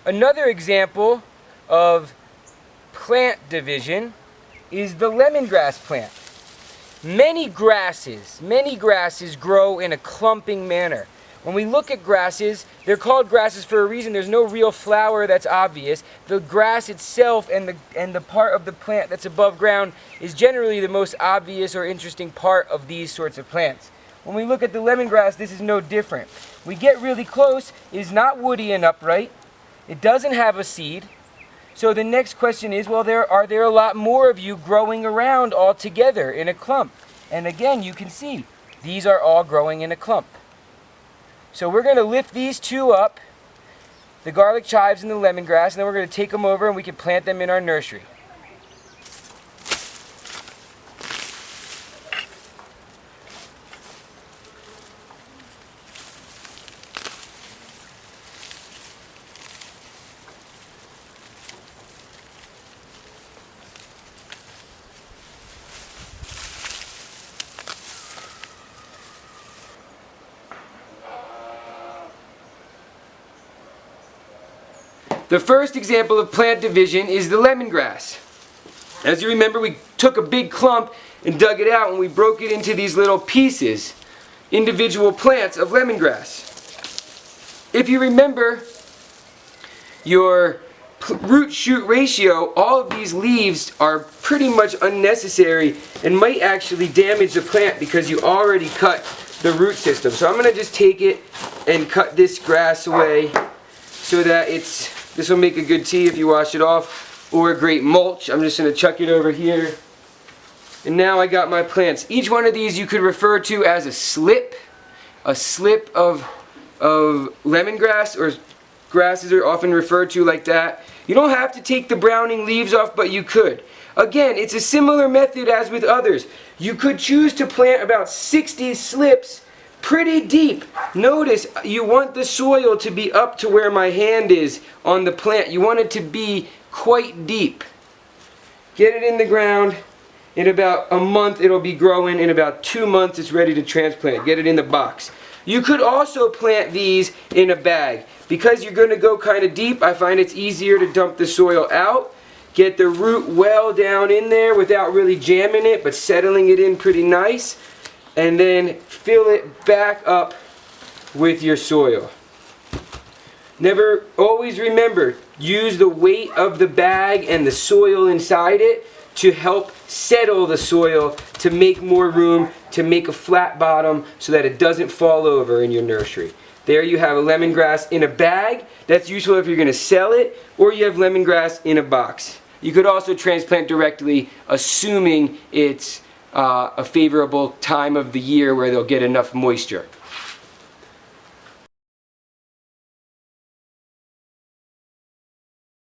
Another example of plant division is the lemongrass plant. Many grasses grow in a clumping manner. When we look at grasses, they're called grasses for a reason. There's no real flower that's obvious. The grass itself and the part of the plant that's above ground is generally the most obvious or interesting part of these sorts of plants. When we look at the lemongrass, this is no different. We get really close, it is not woody and upright. It doesn't have a seed. So the next question is, well, are there a lot more of you growing around all together in a clump? And again, you can see, these are all growing in a clump. So we're going to lift these two up, the garlic chives and the lemongrass, and then we're going to take them over and we can plant them in our nursery. The first example of plant division is the lemongrass. As you remember, we took a big clump and dug it out and we broke it into these little pieces, individual plants of lemongrass. If you remember your root-shoot ratio, all of these leaves are pretty much unnecessary and might actually damage the plant because you already cut the root system. So I'm going to just take it and cut this grass away so that this will make a good tea if you wash it off, or a great mulch. I'm just going to chuck it over here. And now I got my plants. Each one of these you could refer to as a slip of lemongrass, or grasses are often referred to like that. You don't have to take the browning leaves off, but you could. Again, it's a similar method as with others. You could choose to plant about 60 slips pretty deep. Notice you want the soil to be up to where my hand is on the plant. You want it to be quite deep. Get it in the ground. In about a month it'll be growing. In about 2 months it's ready to transplant. Get it in the box. You could also plant these in a bag. Because you're going to go kind of deep, I find it's easier to dump the soil out. Get the root well down in there without really jamming it, but settling it in pretty nice. And then fill it back up with your soil. Always remember, use the weight of the bag and the soil inside it to help settle the soil, to make more room, to make a flat bottom so that it doesn't fall over in your nursery. There you have a lemongrass in a bag. That's useful if you're going to sell it, or you have lemongrass in a box. You could also transplant directly, assuming it's a favorable time of the year where they'll get enough moisture.